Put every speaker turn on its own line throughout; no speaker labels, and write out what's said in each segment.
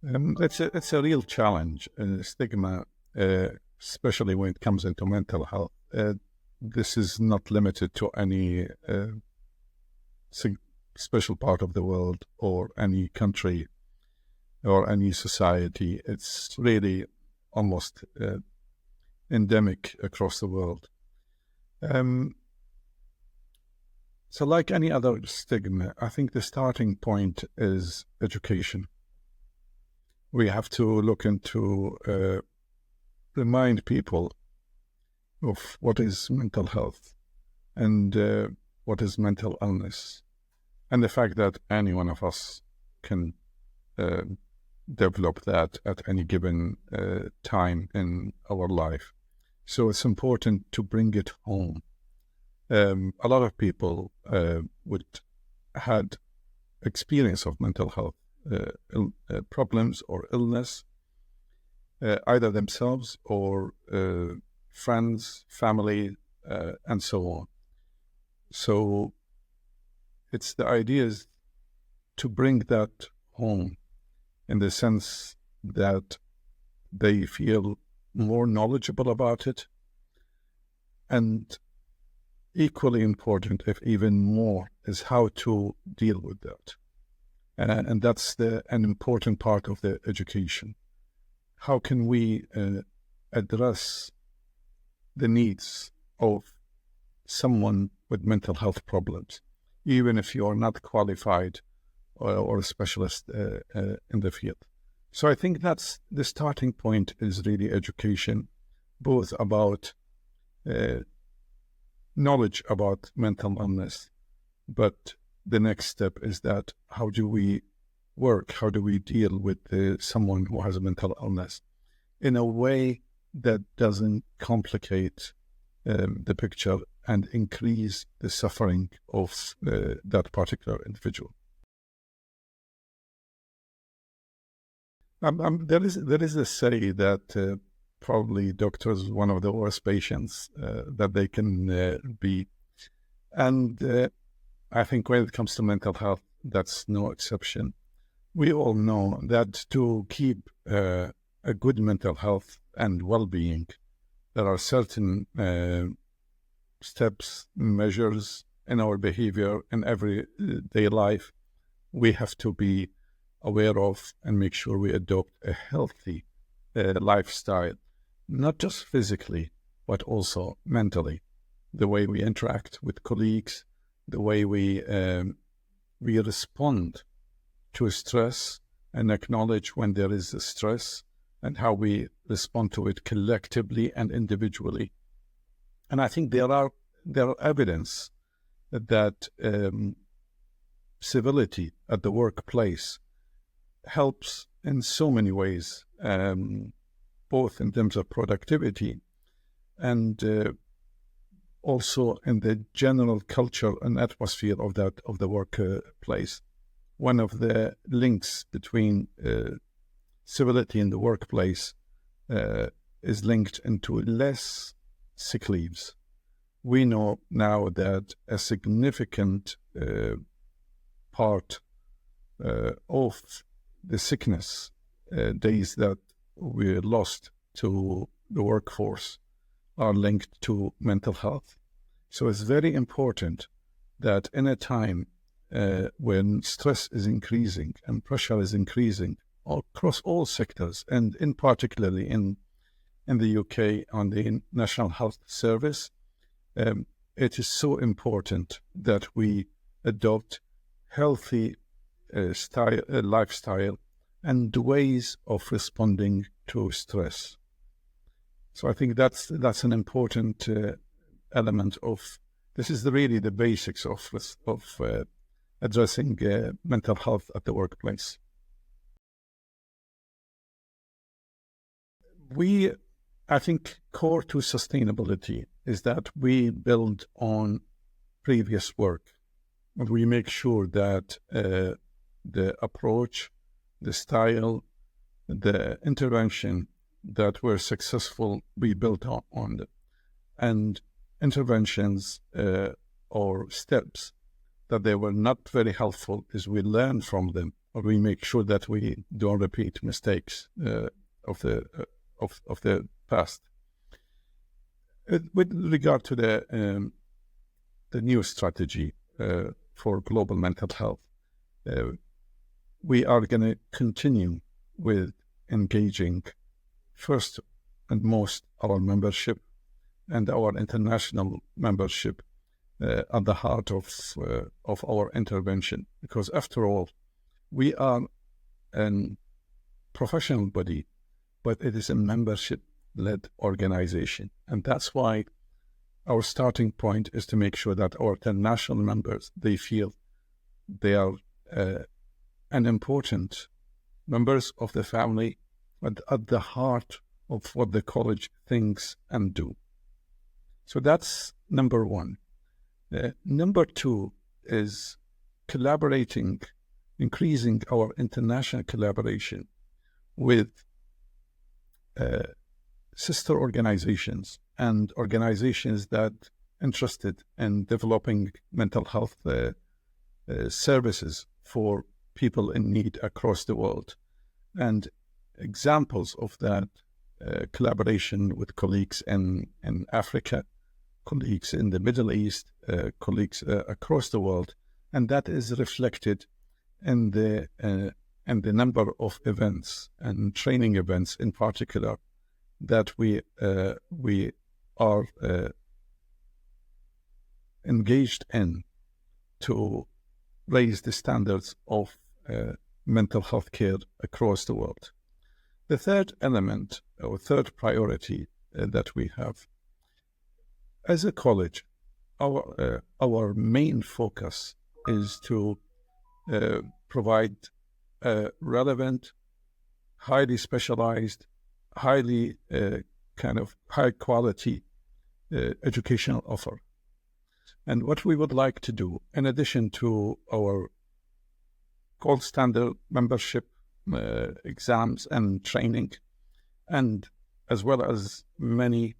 It's a real challenge, stigma, especially when it comes into mental health. This is not limited to any sig- special part of the world or any country or any society. It's really almost endemic across the world. Um, so, like any other stigma, I think the starting point is education. We have to look into remind people of what is mental health and what is mental illness, and the fact that any one of us can uh, develop that at any given time in our life. So it's important to bring it home. A lot of people would had experience of mental health problems or illness, either themselves or friends, family, and so on. So it's the idea is to bring that home in the sense that they feel more knowledgeable about it, and equally important, if even more, is how to deal with that. And that's an important part of the education. How can we address the needs of someone with mental health problems, even if you are not qualified or a specialist in the field? So I think that's the starting point is really education, both about knowledge about mental illness, but the next step is that how do we work, how do we deal with someone who has a mental illness in a way that doesn't complicate the picture and increase the suffering of that particular individual. There is a say that probably doctors one of the worst patients that they can be, and I think when it comes to mental health, that's no exception. We all know that to keep a good mental health and well-being, there are certain steps, measures in our behavior in everyday life we have to be aware of and make sure we adopt a healthy lifestyle, not just physically, but also mentally. The way we interact with colleagues, the way we respond to stress and acknowledge when there is a stress, and how we respond to it collectively and individually. And I think there are evidence that civility at the workplace helps in so many ways, both in terms of productivity and also in the general culture and atmosphere of the workplace. One of the links between civility in the workplace is linked into less sick leaves. We know now that a significant part of the sickness days that we lost to the workforce are linked to mental health. So it's very important that in a time when stress is increasing and pressure is increasing across all sectors, and in particularly in the UK on the National Health Service, it is so important that we adopt healthy lifestyle and ways of responding to stress. So I think that's an important element of this. Is really the basics of addressing mental health at the workplace. I think core to sustainability is that we build on previous work, and we make sure that the approach, the style, the intervention that were successful, we built on them. And interventions or steps that they were not very helpful is we learn from them or we make sure that we don't repeat mistakes of the past. With regard to the new strategy for global mental health, we are going to continue with engaging first and most our membership and our international membership at the heart of our intervention, because after all, we are a professional body, but it is a membership-led organization, and that's why our starting point is to make sure that our international members, they feel they are an important members of the family and at the heart of what the college thinks and do. So that's number one. Number two is collaborating, increasing our international collaboration with sister organizations and organizations that interested in developing mental health services for people in need across the world. And examples of that collaboration with colleagues in Africa, colleagues in the Middle East, colleagues across the world, and that is reflected in the number of events and training events in particular that we are engaged in to raise the standards of mental health care across the world. The third element, or third priority that we have as a college, our main focus is to provide relevant, highly specialized, highly high quality educational offer. And what we would like to do, in addition to our gold standard membership exams and training, and as well as many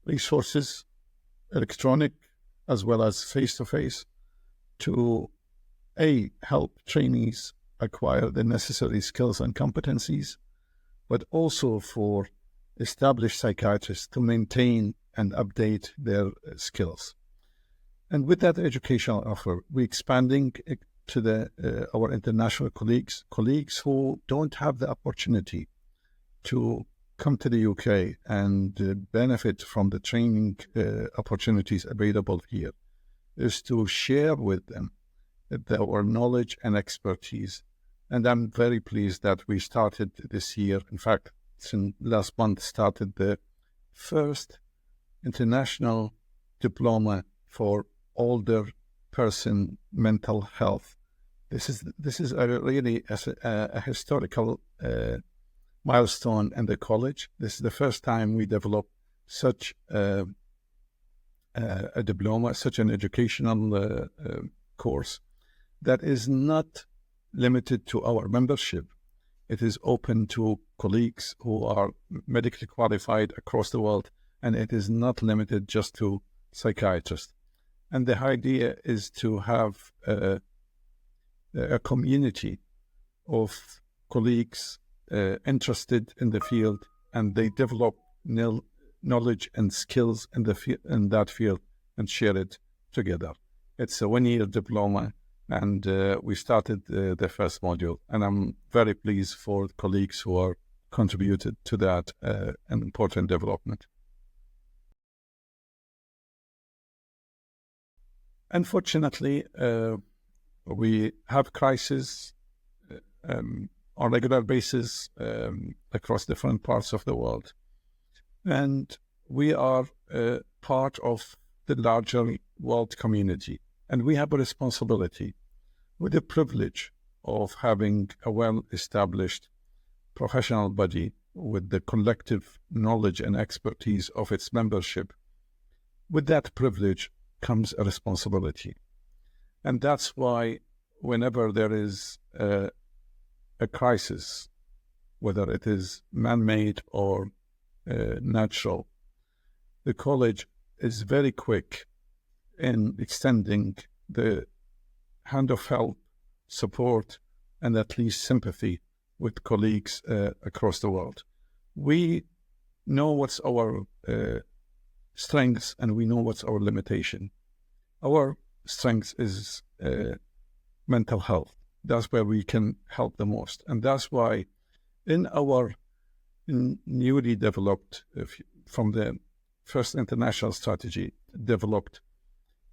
resources, electronic as well as face-to-face, to help trainees acquire the necessary skills and competencies, but also for established psychiatrists to maintain and update their skills. And with that educational offer, we're expanding to our international colleagues who don't have the opportunity to come to the UK and benefit from the training opportunities available here, is to share with them our knowledge and expertise. And I'm very pleased that we started this year, in fact, since last month, started the first international diploma for older person mental health. This is really a historical milestone in the college. This is the first time we developed such a diploma, such an educational course that is not limited to our membership. It is open to colleagues who are medically qualified across the world, and it is not limited just to psychiatrists. And the idea is to have a community of colleagues interested in the field, and they develop knowledge and skills in that field and share it together. It's a one-year diploma, and we started the first module, and I'm very pleased for colleagues who are contributed to that an important development. Unfortunately, we have crises on a regular basis across different parts of the world. And we are part of the larger world community. And we have a responsibility, with the privilege of having a well-established professional body with the collective knowledge and expertise of its membership. With that privilege comes a responsibility. And that's why whenever there is a crisis, whether it is man-made or natural, the college is very quick in extending the hand of help, support, and at least sympathy with colleagues across the world. We know what's our strengths, and we know what's our limitation. Our strength is mental health. That's where we can help the most. And that's why in our newly developed, from the first international strategy, developed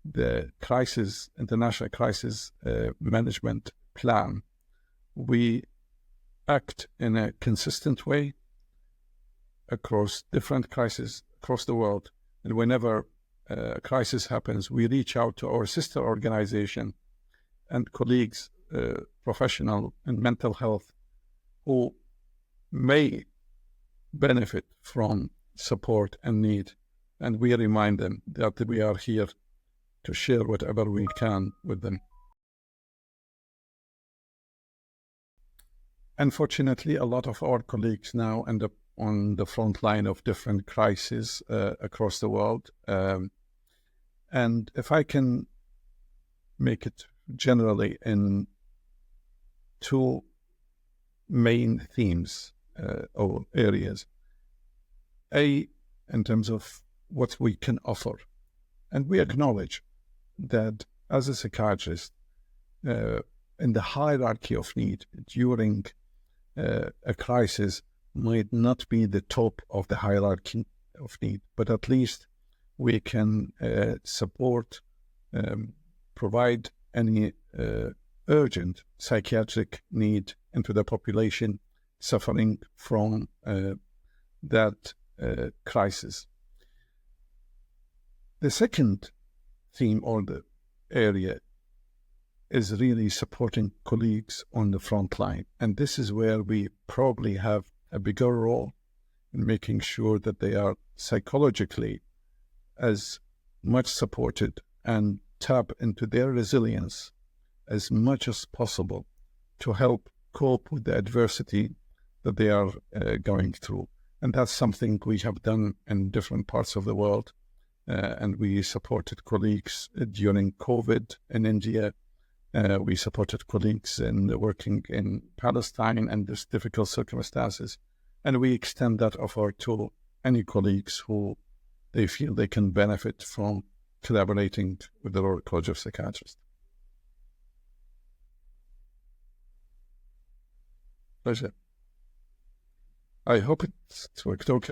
the international crisis management plan, we act in a consistent way across different crises across the world. And whenever a crisis happens, we reach out to our sister organization and colleagues, professional in mental health, who may benefit from support and need. And we remind them that we are here to share whatever we can with them. Unfortunately, a lot of our colleagues now end up on the front line of different crises across the world. And if I can make it generally in two main themes or areas. A, in terms of what we can offer. And we acknowledge that as a psychiatrist, in the hierarchy of need during a crisis might not be the top of the hierarchy of need, but at least we can support, provide any urgent psychiatric need into the population suffering from that crisis. The second theme or the area is really supporting colleagues on the front line. And this is where we probably have a bigger role in making sure that they are psychologically as much supported and tap into their resilience as much as possible to help cope with the adversity that they are going through. And that's something we have done in different parts of the world. And we supported colleagues during COVID in India. We supported colleagues in working in Palestine and these difficult circumstances. And we extend that offer to any colleagues who they feel they can benefit from collaborating with the Royal College of Psychiatrists. Pleasure. I hope it's worked okay.